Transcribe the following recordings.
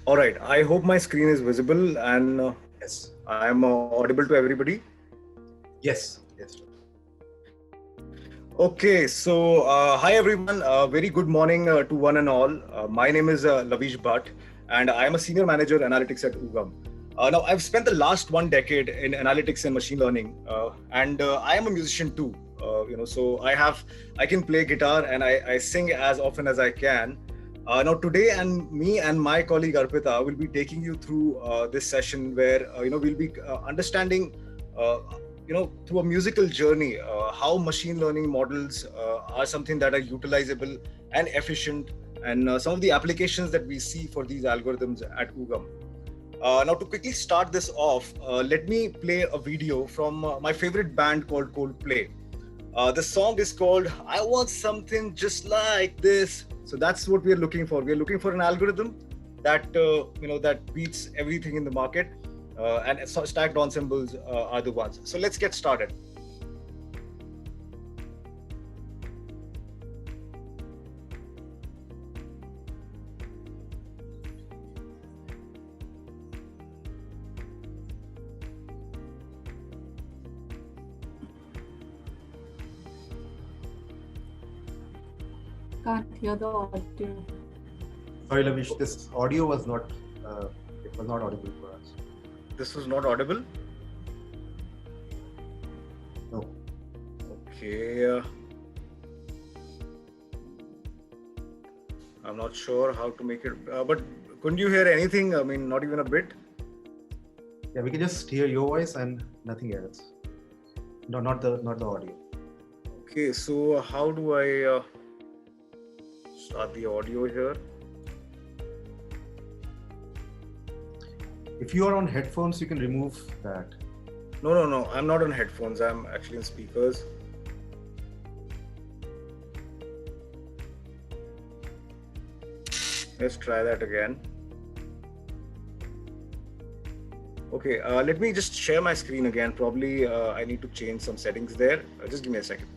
All right. I hope my screen is visible and Yes. I am audible to everybody. Yes. Yes. Okay. So, hi everyone. Very good morning to one and all. My name is Lavish Bhatt, and I am a senior manager analytics at Ugam. Now, I've spent the last 1 decade in analytics and machine learning, and I am a musician too. I can play guitar and I sing as often as I can. Now, today, and me and my colleague Arpita will be taking you through this session where we'll be understanding, through a musical journey, how machine learning models are something that are utilizable and efficient, and some of the applications that we see for these algorithms at Ugam. Now, to quickly start this off, let me play a video from my favorite band called Coldplay. The song is called "I Want Something Just Like This." So that's what we are looking for. We are looking for an algorithm that beats everything in the market, and stacked ensembles are the ones. So let's get started. Can't hear the audio. Sorry, Lavish. This audio was not. It was not audible for us. This was not audible. No. Okay. I'm not sure how to make it, but couldn't you hear anything? I mean, not even a bit. Yeah, we can just hear your voice and nothing else. No, not the audio. Okay, so how do I start the audio here? If you are on headphones, you can remove that. No. I'm not on headphones. I'm actually in speakers. Let's try that again. Okay, let me just share my screen again. Probably I need to change some settings there. Just give me a second.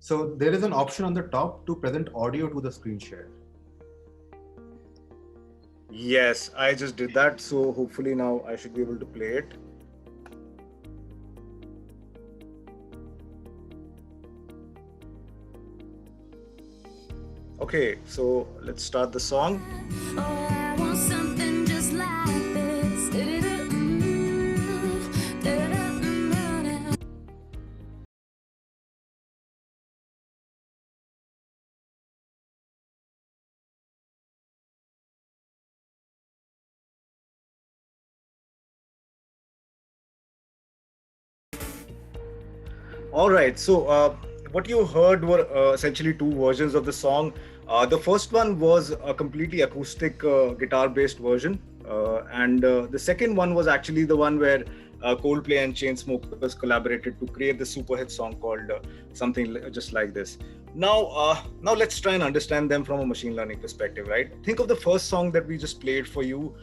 So there is an option on the top to present audio to the screen share. Yes, I just did that. So hopefully now I should be able to play it. Okay, so let's start the song. Oh, I want something just like this. All right. So what you heard were essentially two versions of the song. The first one was a completely acoustic guitar-based version, and the second one was actually the one where Coldplay and Chainsmokers collaborated to create the super hit song called just like this. Now let's try and understand them from a machine learning perspective, right? Think of the first song that we just played for you,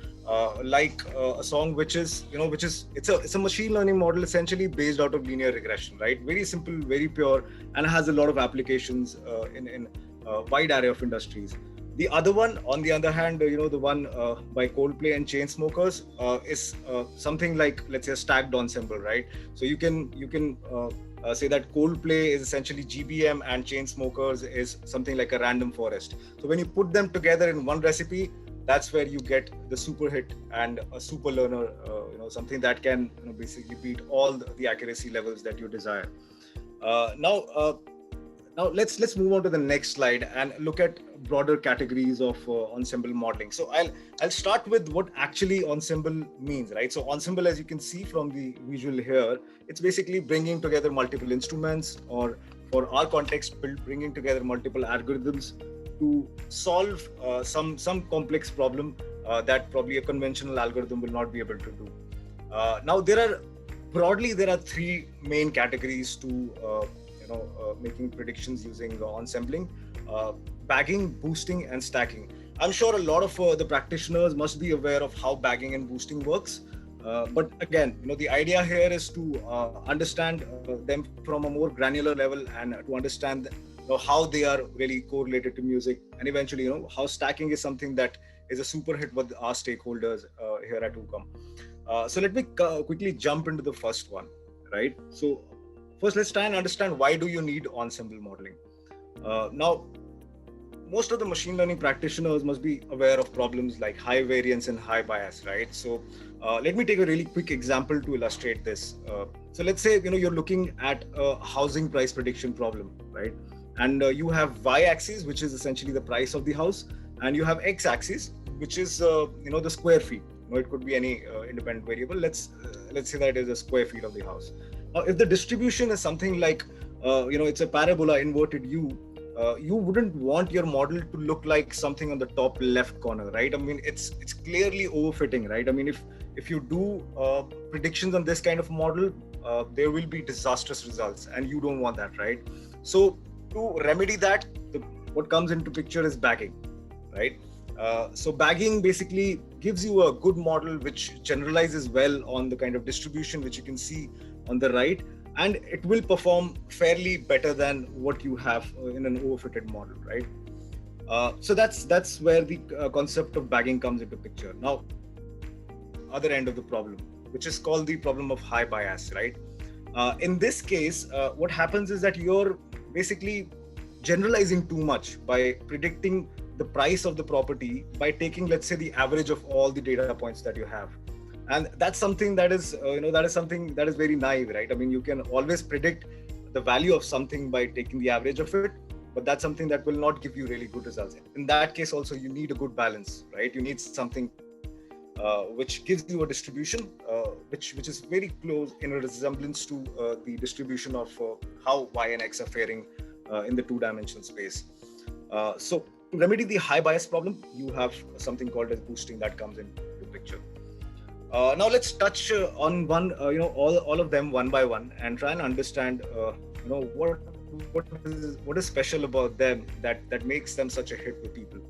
like a song which is it's a machine learning model essentially based out of linear regression, right? Very simple, very pure, and has a lot of applications in a wide array of industries. The other one, on the other hand, the one by Coldplay and Chainsmokers is something like, let's say, a stacked ensemble, right? So you can say that Coldplay is essentially GBM and Chainsmokers is something like a random forest. So when you put them together in one recipe, that's where you get the super hit and a super learner, something that can basically beat all the accuracy levels that you desire. Now let's move on to the next slide and look at broader categories of ensemble modeling. So I'll start with what actually ensemble means, right? So ensemble, as you can see from the visual here, it's basically bringing together multiple instruments, or for our context, bringing together multiple algorithms to solve some complex problem that probably a conventional algorithm will not be able to do. Now there are three main categories to making predictions using ensembling: bagging, boosting, and stacking. I'm sure a lot of the practitioners must be aware of how bagging and boosting works. But again, the idea here is to understand them from a more granular level and to understand how they are really correlated to music, and eventually, how stacking is something that is a super hit with our stakeholders here at UCOM. So let me quickly jump into the first one, right? So first, let's try and understand why do you need ensemble modeling. Now, most of the machine learning practitioners must be aware of problems like high variance and high bias, right? So let me take a really quick example to illustrate this. So let's say you're looking at a housing price prediction problem, right? And you have y-axis, which is essentially the price of the house, and you have x-axis, which is the square feet. It could be any independent variable. Let's say that it is a square feet of the house. Now, if the distribution is something like it's a parabola inverted U, you wouldn't want your model to look like something on the top left corner, right? I mean, it's clearly overfitting, right? I mean, if you do predictions on this kind of model, there will be disastrous results, and you don't want that, right? So to remedy that, what comes into picture is bagging, right? So bagging basically gives you a good model which generalizes well on the kind of distribution which you can see on the right, and it will perform fairly better than what you have in an overfitted model, right? So that's where the concept of bagging comes into picture. Now, other end of the problem, which is called the problem of high bias, right? In this case, what happens is that you're basically generalizing too much by predicting the price of the property by taking, let's say, the average of all the data points that you have. And that's something that is something that is very naive, right? I mean, you can always predict the value of something by taking the average of it, but that's something that will not give you really good results. In that case, also, you need a good balance, right? You need something which gives you a distribution which is very close in a resemblance to the distribution of how y and x are faring in the two-dimensional space. So to remedy the high bias problem, you have something called as boosting that comes into picture. Now let's touch on one, all of them one by one, and try and understand, what is special about them that makes them such a hit with people.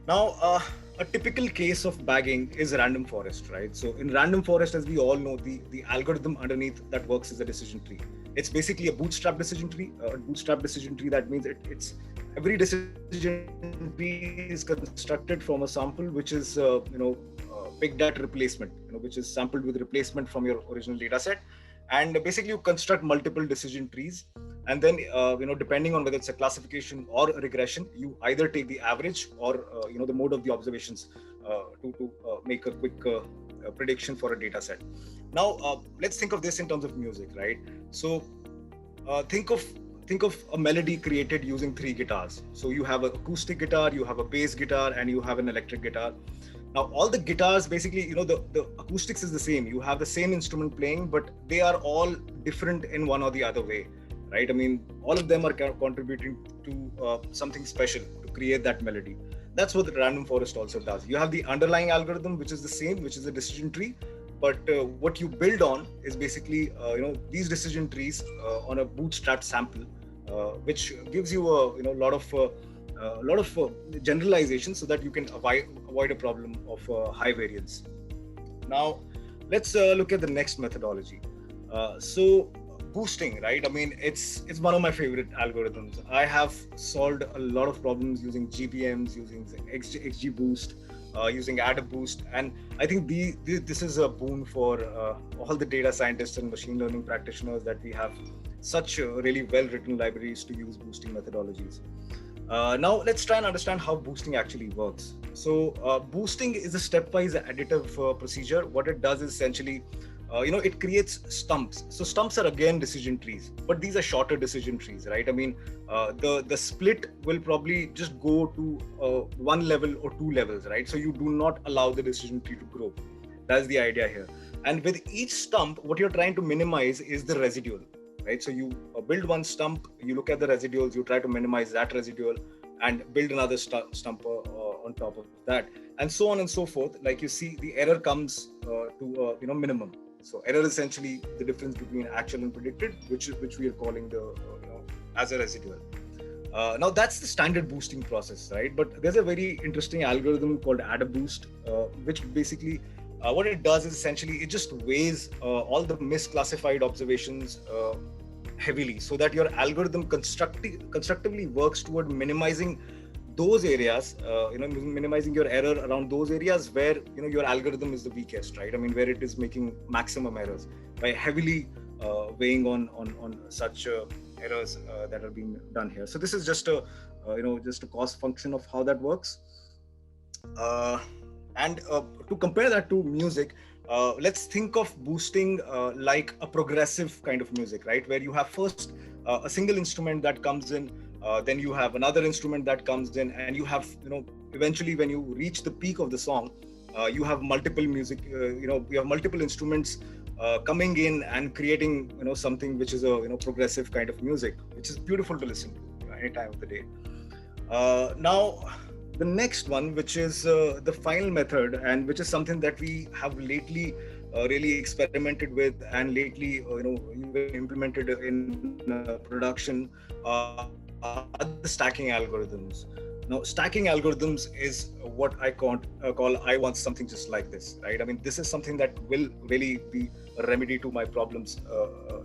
Now, a typical case of bagging is random forest, right? So in random forest, as we all know, the algorithm underneath that works is a decision tree. It's basically a bootstrap decision tree. A bootstrap decision tree, that means it's every decision tree is constructed from a sample which is big data replacement, which is sampled with replacement from your original data set. And basically you construct multiple decision trees, and then depending on whether it's a classification or a regression, you either take the average or the mode of the observations to make a quick prediction for a data set. Now let's think of this in terms of music, right? So think of a melody created using 3 guitars. So you have an acoustic guitar, you have a bass guitar, and you have an electric guitar. Now, all the guitars, basically, the acoustics is the same. You have the same instrument playing, but they are all different in one or the other way, right? I mean, all of them are contributing to something special to create that melody. That's what the random forest also does. You have the underlying algorithm, which is the same, which is a decision tree. But what you build on is basically, these decision trees on a bootstrapped sample, which gives you a lot of generalization so that you can avoid a problem of high variance. Now, let's look at the next methodology. So boosting, right? I mean, it's one of my favorite algorithms. I have solved a lot of problems using GBMs, using XGBoost, using AdaBoost, and I think this is a boon for all the data scientists and machine learning practitioners that we have such really well-written libraries to use boosting methodologies. Now let's try and understand how boosting actually works. So boosting is a stepwise additive procedure. What it does is essentially, it creates stumps. So stumps are again decision trees, but these are shorter decision trees, right? I mean, the split will probably just go to 1 level or 2 levels, right? So you do not allow the decision tree to grow. That's the idea here. And with each stump, what you're trying to minimize is the residual. Right, so you build one stump, you look at the residuals, you try to minimize that residual, and build another stump on top of that, and so on and so forth. Like you see, the error comes to minimum. So error is essentially the difference between actual and predicted, which we are calling the as a residual. Now that's the standard boosting process, right? But there's a very interesting algorithm called AdaBoost, which basically What it does is essentially it just weighs all the misclassified observations heavily, so that your algorithm constructively works toward minimizing those areas, minimizing your error around those areas where your algorithm is the weakest, right? I mean, where it is making maximum errors by heavily weighing on such errors that are being done here. So this is just a just a cost function of how that works. And to compare that to music, let's think of boosting like a progressive kind of music, right? Where you have first a single instrument that comes in, then you have another instrument that comes in, and you have, eventually when you reach the peak of the song, you have multiple music, you have multiple instruments coming in and creating, something which is a, progressive kind of music, which is beautiful to listen to any time of the day. Now, the next one, which is the final method, and which is something that we have lately really experimented with and lately even implemented in production, are the stacking algorithms. Now, stacking algorithms is what I call I want something just like this, right? I mean, this is something that will really be a remedy to my problems.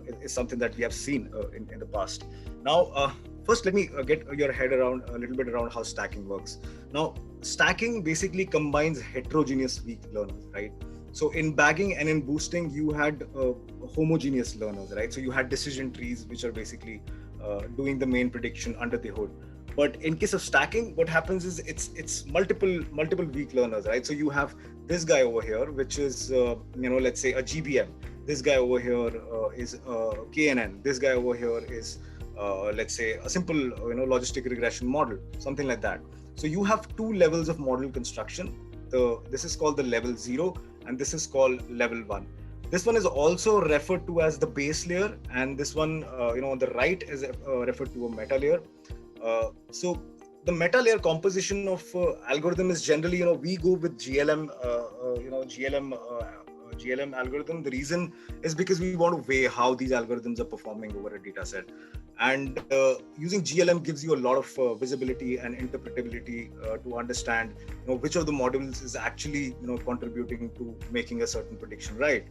It's something that we have seen in the past. Now, first, let me get your head around a little bit around how stacking works. Now, stacking basically combines heterogeneous weak learners, right? So in bagging and in boosting, you had homogeneous learners, right? So you had decision trees, which are basically doing the main prediction under the hood. But in case of stacking, what happens is it's multiple weak learners, right? So you have this guy over here, which is let's say a GBM. This guy over here is KNN. This guy over here is let's say a simple logistic regression model, something like that. So you have two levels of model construction. This is called the level 0, and this is called level 1. This one is also referred to as the base layer, and this one on the right is referred to a meta layer. So the meta layer composition of algorithm is generally, we go with GLM, GLM algorithm. The reason is because we want to weigh how these algorithms are performing over a data set. And using GLM gives you a lot of visibility and interpretability to understand which of the models is actually contributing to making a certain prediction right.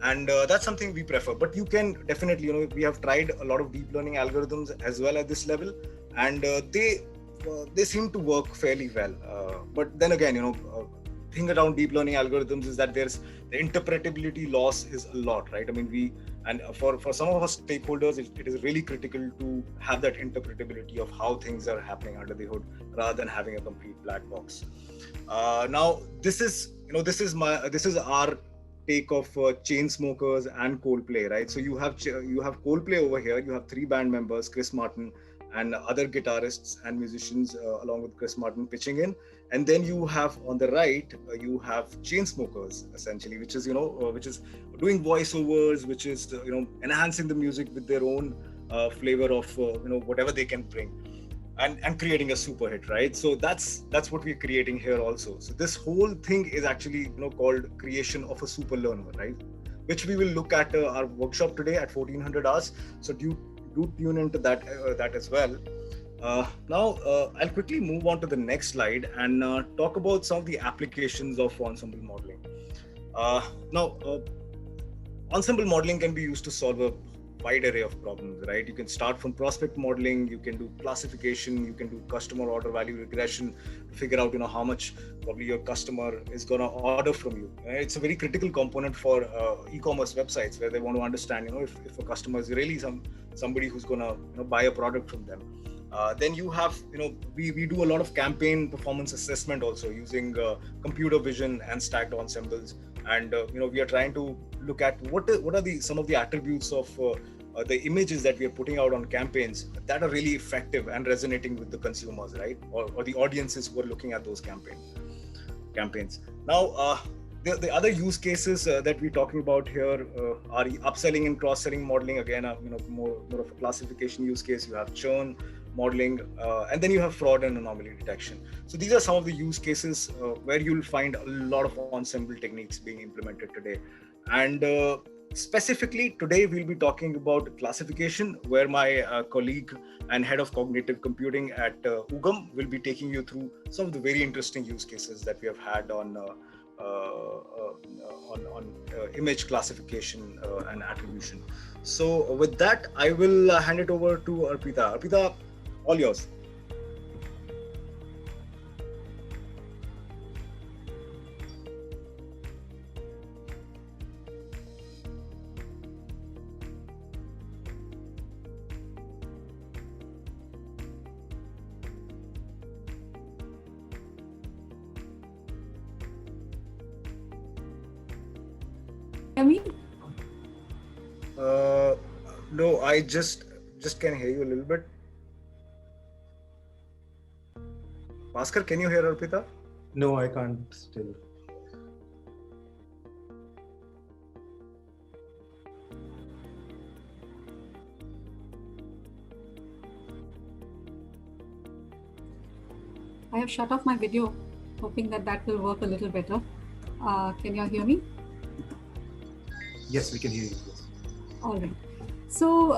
And that's something we prefer. But you can definitely, we have tried a lot of deep learning algorithms as well at this level, and they seem to work fairly well. But then again, thing around deep learning algorithms is that there's the interpretability loss is a lot, right? I mean, for some of our stakeholders, it is really critical to have that interpretability of how things are happening under the hood, rather than having a complete black box. Now, this is our take of Chainsmokers and Coldplay, right? So you have Coldplay over here. You have 3 band members, Chris Martin and other guitarists and musicians along with Chris Martin pitching in. And then you have on the right, you have Chainsmokers essentially, which is doing voiceovers, which is enhancing the music with their own flavor of whatever they can bring, and creating a super hit, right? So that's what we're creating here also. So this whole thing is actually called creation of a super learner, right? Which we will look at our workshop today at 1400 hours. So do tune into that as well. Now, I'll quickly move on to the next slide and talk about some of the applications of ensemble modeling. Now, ensemble modeling can be used to solve a wide array of problems, right? You can start from prospect modeling, you can do classification, you can do customer order value regression to figure out how much probably your customer is going to order from you. It's a very critical component for e-commerce websites, where they want to understand if a customer is really somebody who's going to buy a product from them. Then you have, we do a lot of campaign performance assessment also using computer vision and stacked ensembles. And, we are trying to look at what are some of the attributes of the images that we are putting out on campaigns that are really effective and resonating with the consumers, right? Or the audiences who are looking at those campaigns. Now, the other use cases that we're talking about here are upselling and cross-selling modeling. Again, more of a classification use case. You have churn modeling, and then you have fraud and anomaly detection. So these are some of the use cases where you'll find a lot of ensemble techniques being implemented today. And specifically today, we'll be talking about classification, where my colleague and head of cognitive computing at Ugam will be taking you through some of the very interesting use cases that we have had on on image classification and attribution. So with that, I will hand it over to Arpita. Arpita, all yours. Me? No, I just can hear you a little bit. Bhaskar, can you hear Arpita? No, I can't still. I have shut off my video, hoping that will work a little better. Can you hear me? Yes, we can hear you. Yes. All right. So,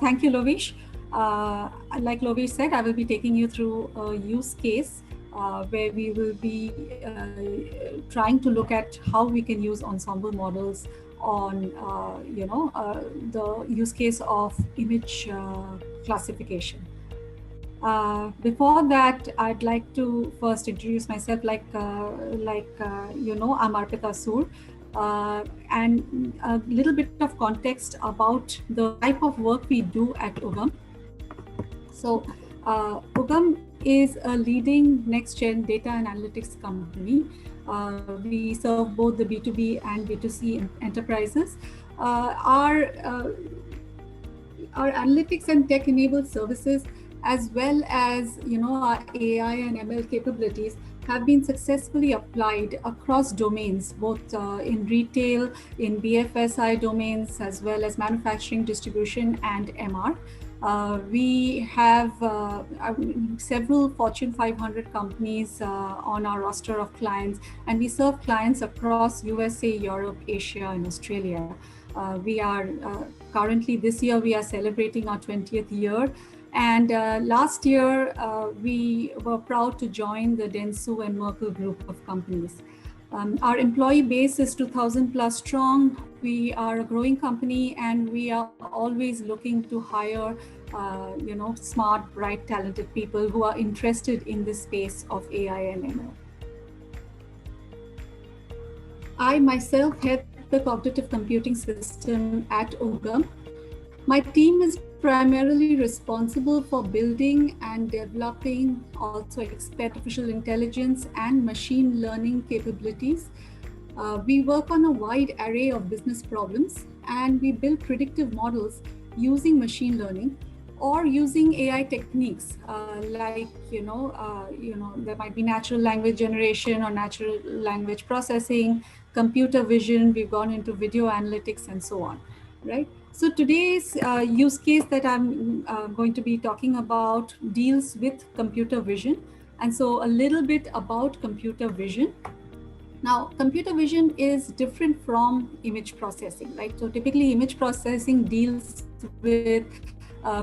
thank you, Lovish. Like Lovish said, I will be taking you through a use case where we will be trying to look at how we can use ensemble models on, the use case of image classification. Before that, I'd like to first introduce myself. I'm Arpita Soor. And a little bit of context about the type of work we do at Ugam. So Ugam is a leading next-gen data and analytics company. We serve both the B2B and B2C enterprises. Our analytics and tech-enabled services, as well as our AI and ML capabilities, have been successfully applied across domains, both in retail, in BFSI domains, as well as manufacturing, distribution, and MR. We have several Fortune 500 companies on our roster of clients, and we serve clients across USA, Europe, Asia, and Australia. We are currently, this year, we are celebrating our 20th year. And last year, we were proud to join the Dentsu and Merkle group of companies. Our employee base is 2,000 plus strong. We are a growing company, and we are always looking to hire, smart, bright, talented people who are interested in this space of AI and ML. I myself head the cognitive computing system at Ugam. My team is primarily responsible for building and developing also artificial intelligence and machine learning capabilities. We work on a wide array of business problems, and we build predictive models using machine learning or using AI techniques there might be natural language generation or natural language processing, computer vision. We've gone into video analytics and so on, right? So today's use case that I'm going to be talking about deals with computer vision. And so a little bit about computer vision. Now, computer vision is different from image processing, right? So typically image processing deals with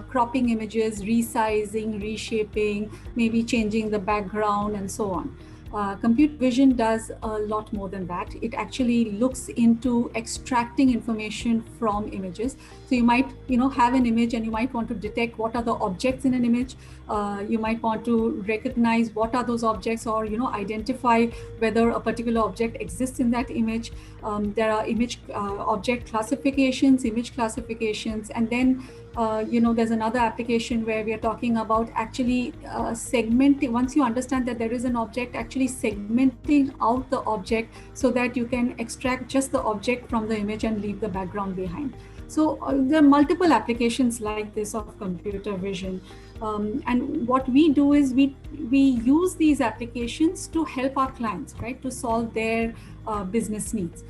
cropping images, resizing, reshaping, maybe changing the background and so on. Computer vision does a lot more than that. It actually looks into extracting information from images. So you might, have an image, and you might want to detect what are the objects in an image. You might want to recognize what are those objects, or identify whether a particular object exists in that image. There are image object classifications, image classifications, and then there's another application where we are talking about actually segmenting. Once you understand that there is an object, actually segmenting out the object so that you can extract just the object from the image and leave the background behind. So there are multiple applications like this of computer vision. And what we do is we use these applications to help our clients, right, to solve their business needs.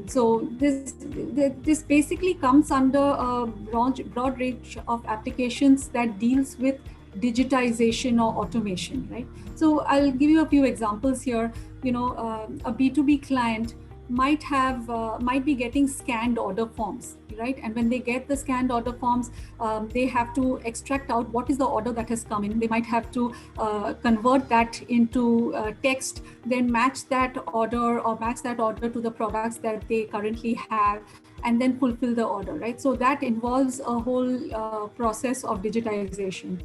So this basically comes under a broad range of applications that deals with digitization or automation, right? So I'll give you a few examples here. A B2B client might be getting scanned order forms, right? And when they get the scanned order forms, they have to extract out what is the order that has come in. They might have to convert that into text, then match that order to the products that they currently have, and then fulfill the order, right? So that involves a whole process of digitization.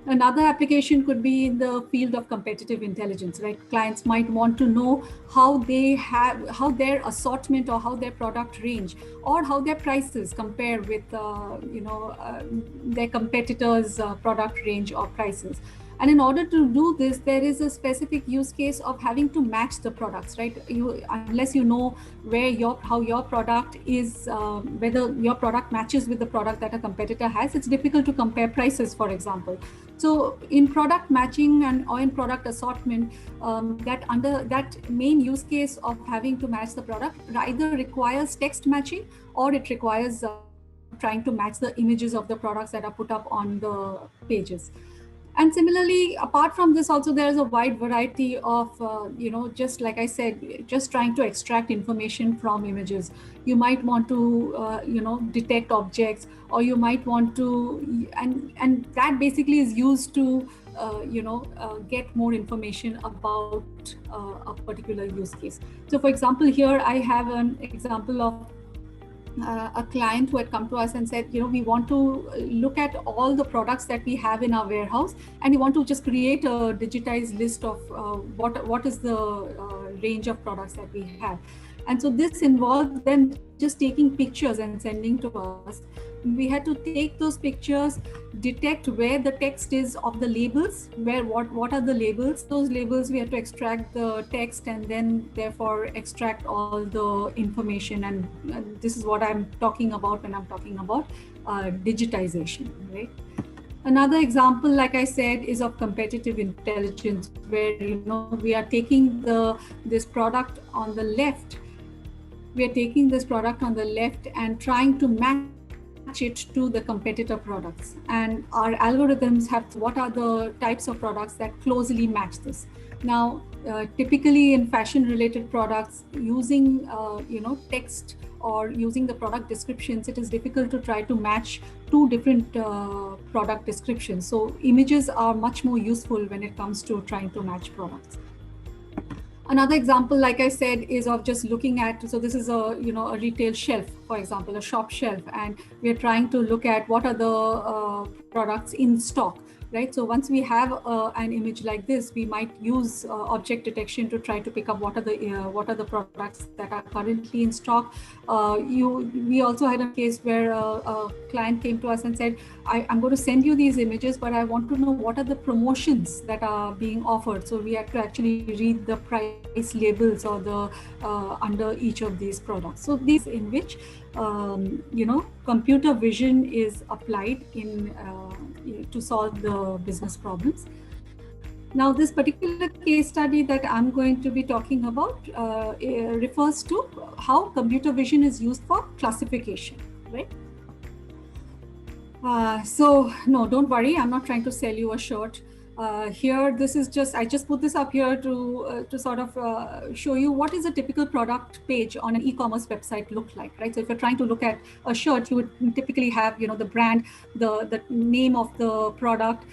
Another application could be in the field of competitive intelligence, right? Clients might want to know how their assortment or how their product range or how their prices compare with their competitors' product range or prices. And in order to do this, there is a specific use case of having to match the products, right? Unless you know how your product is, whether your product matches with the product that a competitor has, it's difficult to compare prices, for example. So in product matching or in product assortment, that main use case of having to match the product either requires text matching or it requires trying to match the images of the products that are put up on the pages. And similarly, apart from this, also there is a wide variety of, just like I said, just trying to extract information from images. You might want to, detect objects, or you might want to, and that basically is used to, get more information about a particular use case. So, for example, here I have an example of a client who had come to us and said, we want to look at all the products that we have in our warehouse, and we want to just create a digitized list of what is the range of products that we have. And so this involved them just taking pictures and sending to us. We had to take those pictures, detect where the text is of the labels, what are the labels. Those labels, we had to extract the text and then therefore extract all the information. And this is what I'm talking about when I'm talking about digitization, right? Another example, like I said, is of competitive intelligence, where we are taking this product on the left. We are taking this product on the left and trying to match it to the competitor products, and our algorithms have what are the types of products that closely match this. Now, typically in fashion related products, using text or using the product descriptions, it is difficult to try to match two different product descriptions. So images are much more useful when it comes to trying to match products. Another example, like I said, is of just looking at, so this is a retail shelf, for example, a shop shelf, and we're trying to look at what are the products in stock, right? So once we have an image like this, we might use object detection to try to pick up what are the products that are currently in stock. We also had a case where a client came to us and said, I'm going to send you these images, but I want to know what are the promotions that are being offered. So we have to actually read the price labels or the under each of these products. So these in which computer vision is applied in to solve the business problems. Now, this particular case study that I'm going to be talking about refers to how computer vision is used for classification, right? So no, don't worry, I'm not trying to sell you a shirt. Here, this is I just put this up here to sort of show you what is a typical product page on an e-commerce website look like, right? So if you're trying to look at a shirt, you would typically have, the brand, the name of the product,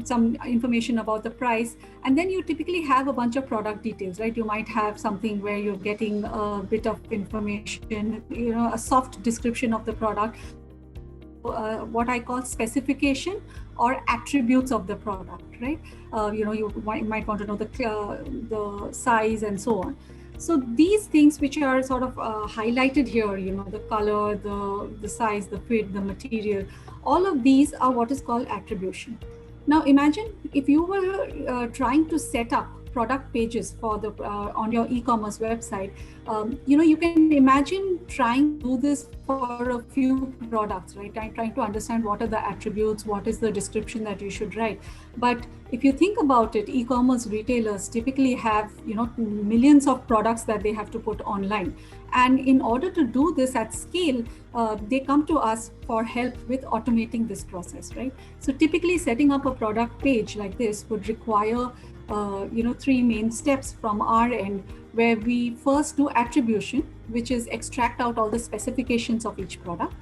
some information about the price, and then you typically have a bunch of product details, right? You might have something where you're getting a bit of information, a soft description of the product, what I call specification or attributes of the product, right? You might want to know the size and so on. So these things which are sort of highlighted here, the color, the size, the fit, the material, all of these are what is called attribution. Now imagine if you were trying to set up product pages for the on your e-commerce website. You can imagine trying to do this for a few products, right? Trying to understand what are the attributes, what is the description that you should write. But if you think about it, e-commerce retailers typically have millions of products that they have to put online, and in order to do this at scale, they come to us for help with automating this process, right? So typically setting up a product page like this would require 3 main steps from our end. where we first do attribution, which is extract out all the specifications of each product.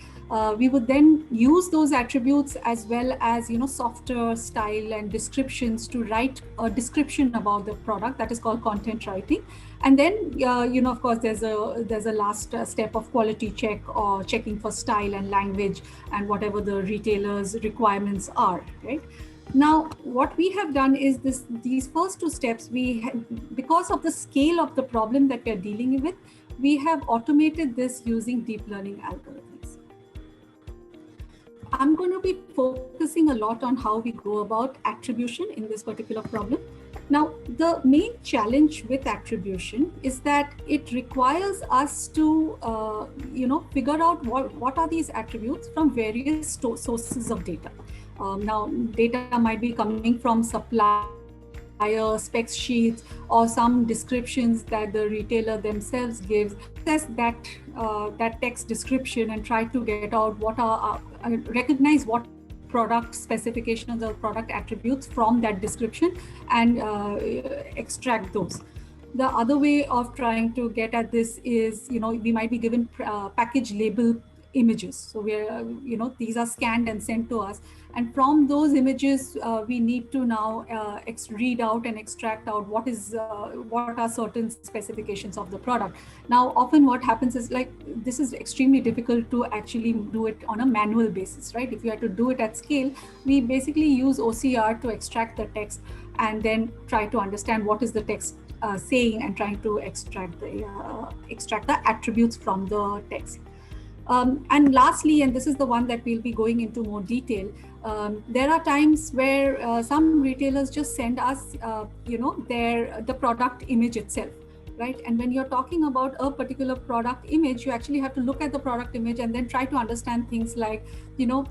We would then use those attributes as well as softer style and descriptions to write a description about the product. That is called content writing. And then of course there's a last step of quality check, or checking for style and language and whatever the retailer's requirements are, right? Now, what we have done is these first two steps, because of the scale of the problem that we're dealing with, we have automated this using deep learning algorithms. I'm going to be focusing a lot on how we go about attribution in this particular problem. Now, the main challenge with attribution is that it requires us to, figure out what are these attributes from various sources of data. Now, data might be coming from supplier specs sheets or some descriptions that the retailer themselves gives. Test that text description and try to get out recognize what product specifications or product attributes from that description and extract those. The other way of trying to get at this is, we might be given package label images. So these are scanned and sent to us. And from those images, we need to now read out and extract out what are certain specifications of the product. Now, often what happens is this is extremely difficult to actually do it on a manual basis, right? If you had to do it at scale, we basically use OCR to extract the text and then try to understand what is the text saying and trying to extract the attributes from the text. And lastly, and this is the one that we'll be going into more detail, there are times where some retailers just send us, the product image itself, right? And when you're talking about a particular product image, you actually have to look at the product image and then try to understand things like,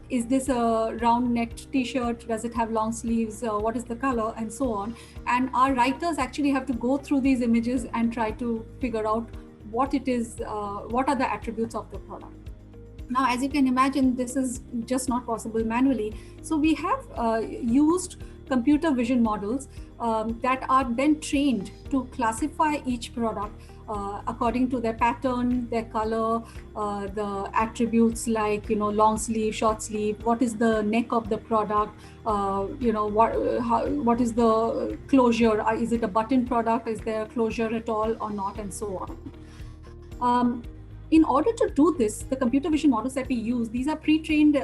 is this a round-necked T-shirt? Does it have long sleeves? What is the color? And so on. And our writers actually have to go through these images and try to figure out what it is, what are the attributes of the product. Now, as you can imagine, this is just not possible manually. So we have used computer vision models that are then trained to classify each product according to their pattern, their color, the attributes like, long sleeve, short sleeve, what is the neck of the product, what is the closure, is it a button product, is there a closure at all or not, and so on. In order to do this, the computer vision models that we use, these are pre-trained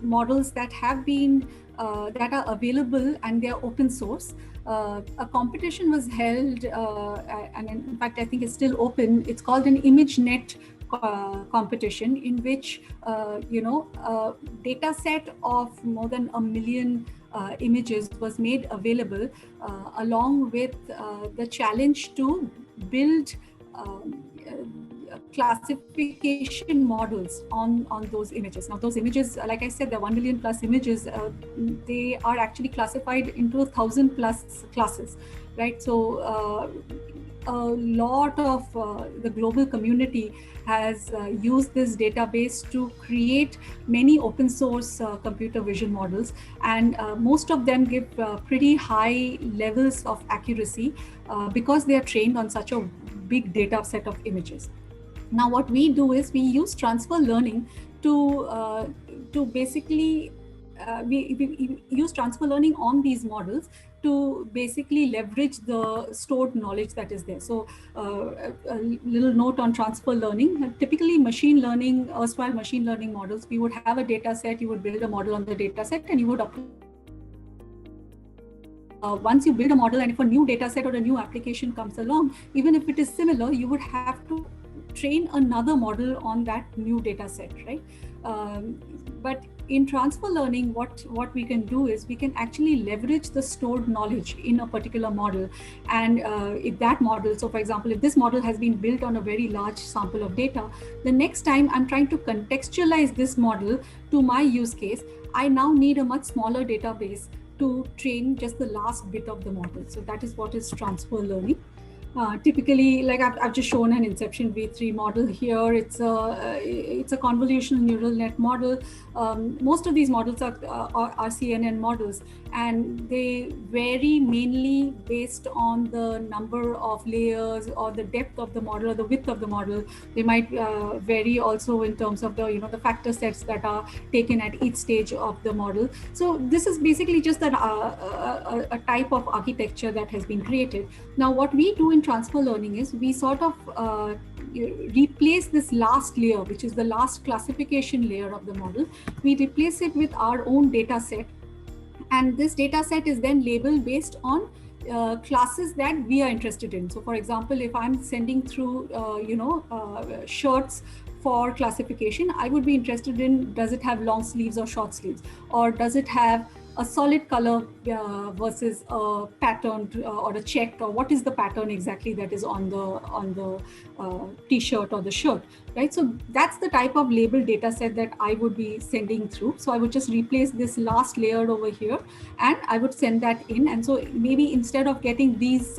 models that have been, that are available and they're open source. A competition was held, and in fact, I think it's still open. It's called an ImageNet competition, in which, a data set of more than 1 million images was made available, along with the challenge to build classification models on those images. Now, those images, like I said, there are 1 million plus images. They are actually classified into 1,000 plus classes, right? So a lot of the global community has used this database to create many open source computer vision models, and most of them give pretty high levels of accuracy because they are trained on such a big data set of images. Now, what we do is we use transfer learning to basically we use transfer learning on these models to basically leverage the stored knowledge that is there. So a little note on transfer learning. Typically machine learning, erstwhile machine learning models, we would have a data set, you would build a model on the data set, and you would once you build a model, and if a new data set or a new application comes along, even if it is similar, you would have to train another model on that new data set, right? But in transfer learning, what we can do is we can actually leverage the stored knowledge in a particular model. And if that model, so for example, if this model has been built on a very large sample of data, the next time I'm trying to contextualize this model to my use case, I now need a much smaller database to train just the last bit of the model. So that is what is transfer learning. Typically, like I've just shown an Inception V3 model here. It's a convolutional neural net model. Most of these models are CNN models, and they vary mainly based on the number of layers or the depth of the model or the width of the model. They might vary also in terms of the factor sets that are taken at each stage of the model. So this is basically just a type of architecture that has been created. Now, what we do in transfer learning is we sort of replace this last layer, which is the last classification layer of the model. We replace it with our own data set. And this data set is then labeled based on classes that we are interested in. So for example, if I'm sending through, shirts for classification, I would be interested in, does it have long sleeves or short sleeves? Or does it have a solid color versus a patterned or a checked, or what is the pattern exactly that is on the t-shirt or the shirt, right? So that's the type of label data set that I would be sending through. So I would just replace this last layer over here and I would send that in. And so maybe instead of getting these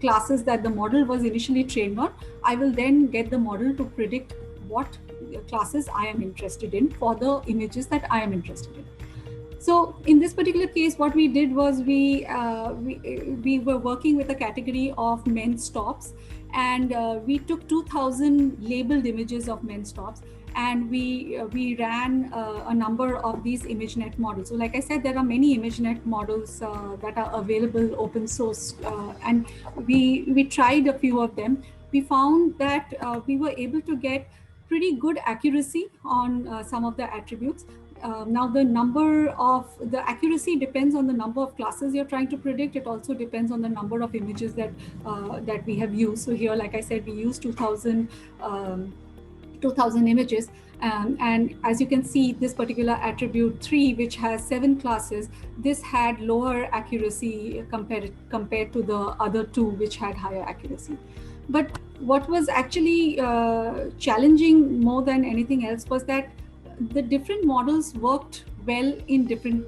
classes that the model was initially trained on, I will then get the model to predict what classes I am interested in for the images that I am interested in. So in this particular case, what we did was we were working with a category of men's tops, and we took 2,000 labeled images of men's tops, and we ran a number of these ImageNet models. So like I said, there are many ImageNet models that are available open source, and we tried a few of them. We found that we were able to get pretty good accuracy on some of the attributes. Now the accuracy depends on the number of classes you're trying to predict. It also depends on the number of images that we have used. So here, like I said, we used 2,000 images. And as you can see, this particular attribute 3, which has 7 classes, this had lower accuracy compared to the other 2, which had higher accuracy. But what was actually challenging more than anything else was that the different models worked well in different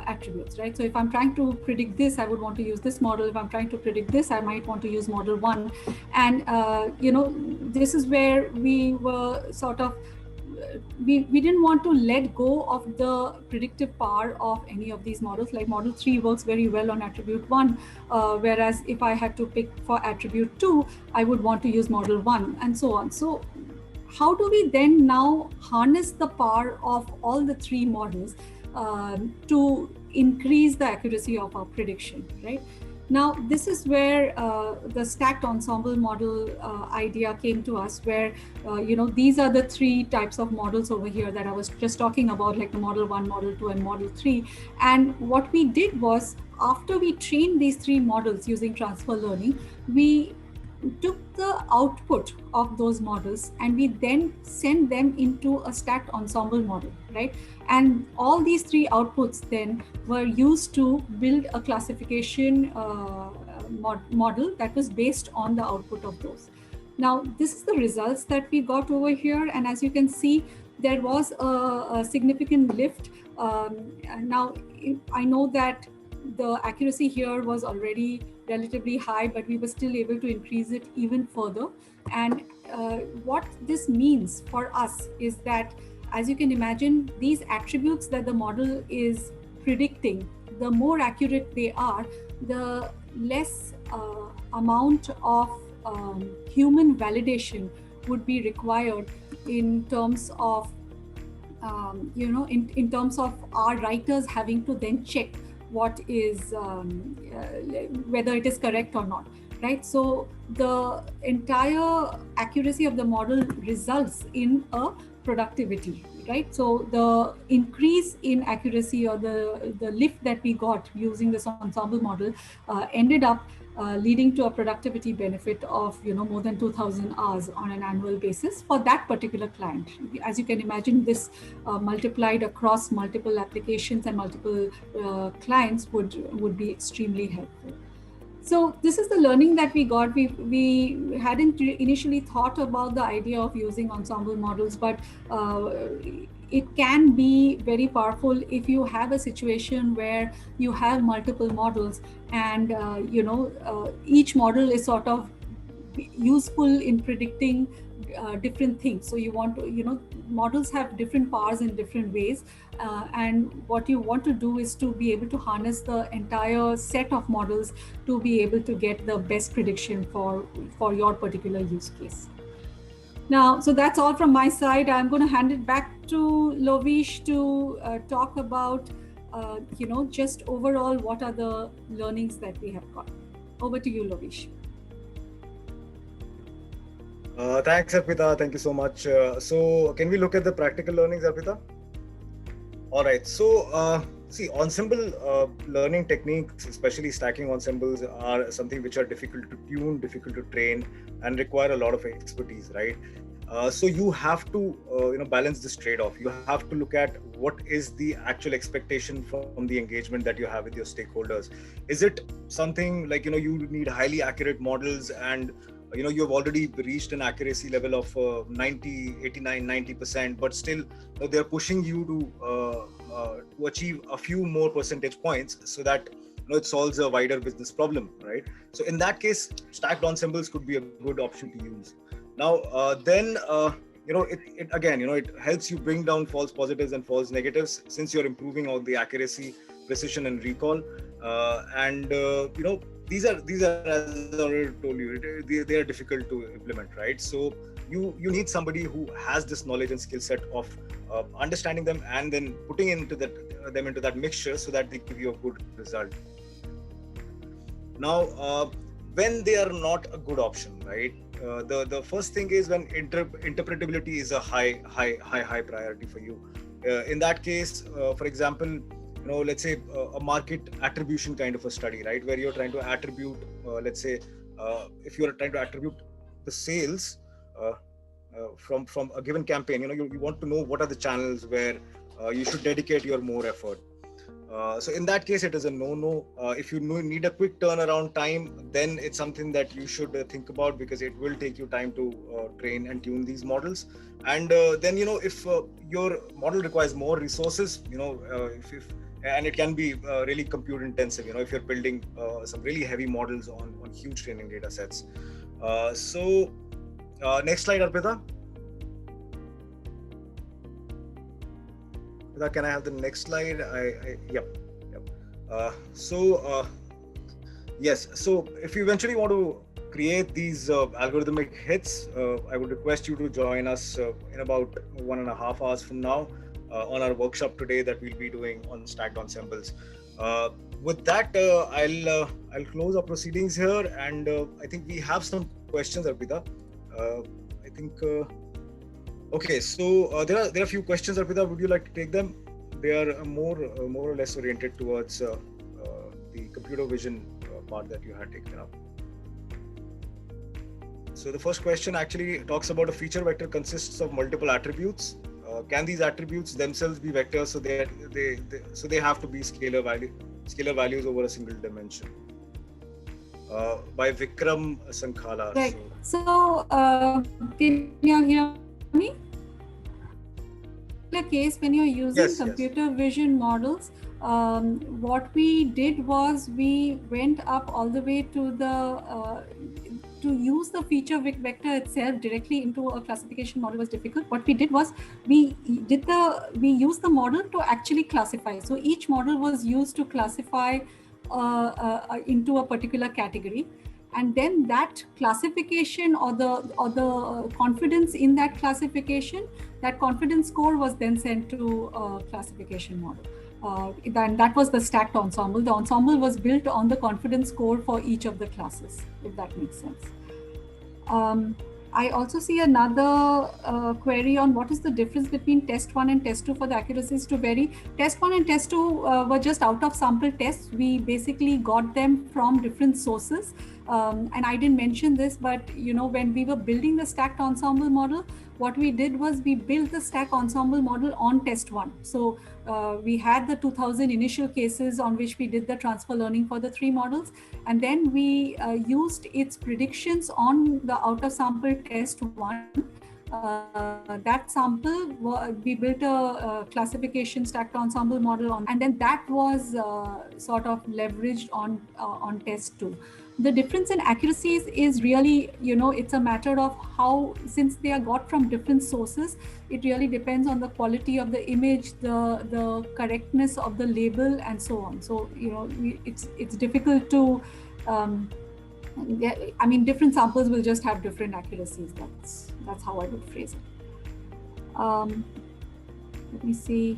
attributes, right? So if I'm trying to predict this, I would want to use this model. If I'm trying to predict this, I might want to use model 1. And this is where we were sort of, we didn't want to let go of the predictive power of any of these models. Like model 3 works very well on attribute 1, whereas if I had to pick for attribute 2, I would want to use model 1, and so on. So how do we then now harness the power of all the 3 models to increase the accuracy of our prediction, right? Now, this is where the stacked ensemble model idea came to us, where, these are the 3 types of models over here that I was just talking about, like the model 1, model 2, and model 3. And what we did was, after we trained these 3 models using transfer learning, we took the output of those models and we then sent them into a stacked ensemble model, right? And all these 3 outputs then were used to build a classification model that was based on the output of those. Now, this is the results that we got over here. And as you can see, there was a significant lift. Now, I know that the accuracy here was already relatively high, but we were still able to increase it even further. And what this means for us is that, as you can imagine, these attributes that the model is predicting, the more accurate they are, the less amount of human validation would be required in terms of, in terms of our writers having to then check what is, whether it is correct or not, right? So the entire accuracy of the model results in a productivity, right? So the increase in accuracy, or the lift that we got using this ensemble model ended up leading to a productivity benefit of more than 2,000 hours on an annual basis for that particular client. As you can imagine, this multiplied across multiple applications and multiple clients would be extremely helpful. So this is the learning that we got. We hadn't initially thought about the idea of using ensemble models, but it can be very powerful if you have a situation where you have multiple models, and each model is sort of useful in predicting different things. So you want to, models have different powers in different ways, and what you want to do is to be able to harness the entire set of models to be able to get the best prediction for your particular use case. Now, so that's all from my side. I'm going to hand it back to Lovish to talk about, just overall what are the learnings that we have got. Over to you, Lovish. Thanks, Arpita. Thank you so much. So can we look at the practical learnings, Arpita? All right. So see, ensemble learning techniques, especially stacking ensembles, are something which are difficult to tune, difficult to train, and require a lot of expertise, right? So you have to balance this trade-off. You have to look at what is the actual expectation from the engagement that you have with your stakeholders. Is it something like you need highly accurate models, and you've already reached an accuracy level of 90, 89, 90%, but still they're pushing you to achieve a few more percentage points so that it solves a wider business problem, right? So in that case, stacked ensembles could be a good option to use. Now, it helps you bring down false positives and false negatives, since you're improving on the accuracy, precision, and recall. These are, as I already told you, they are difficult to implement, right? So you need somebody who has this knowledge and skill set of understanding them and then putting them into that mixture so that they give you a good result. Now, when they are not a good option, right? The first thing is when interpretability is a high priority for you. In that case, for example, let's say a market attribution kind of a study, right? Where you're trying to attribute, let's say, if you're trying to attribute the sales from a given campaign, you want to know what are the channels where you should dedicate your more effort. So in that case, it is a no-no. If you need a quick turnaround time, then it's something that you should think about, because it will take you time to train and tune these models. And then, if your model requires more resources, and it can be really compute intensive, if you're building some really heavy models on huge training data sets. Next slide, Arpita. Can I have the next slide? Yep. Yes. So if you eventually want to create these algorithmic hits, I would request you to join us in about 1.5 hours from now on our workshop today that we'll be doing on stacked ensembles. With that, I'll close our proceedings here, and I think we have some questions, Arpita. I think. Okay, so there are a few questions, Arpita. Would you like to take them? They are more or less oriented towards the computer vision part that you had taken up. So the first question actually talks about a feature vector consists of multiple attributes. Can these attributes themselves be vectors? So they have to be scalar values over a single dimension. By Vikram Sankhala. Right. So can you hear me? In a case when you're using computer vision models, what we did was we went up all the way to the to use the feature vector itself directly into a classification model was difficult. What we did was we used the model to actually classify. So each model was used to classify into a particular category. And then that classification or the confidence in that classification, that confidence score was then sent to a classification model. And that was the stacked ensemble. The ensemble was built on the confidence score for each of the classes, if that makes sense. I also see another query on what is the difference between test 1 and test 2 for the accuracies to vary. Test 1 and test 2 were just out of sample tests. We basically got them from different sources. And I didn't mention this, but when we were building the stacked ensemble model, what we did was we built the stack ensemble model on test 1. So we had the 2000 initial cases on which we did the transfer learning for the 3 models. And then we used its predictions on the out of sample test 1 that sample, we built a classification stacked ensemble model on, and then that was sort of leveraged on test 2. The difference in accuracies is really, it's a matter of how, since they are got from different sources, it really depends on the quality of the image, the correctness of the label, and so on. So, it's difficult to, different samples will just have different accuracies. That's how I would phrase it. Let me see.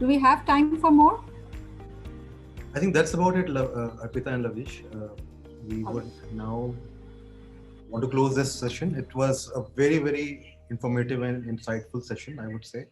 Do we have time for more? I think that's about it, Arpita and Lavish. We would now want to close this session. It was a very, very informative and insightful session, I would say.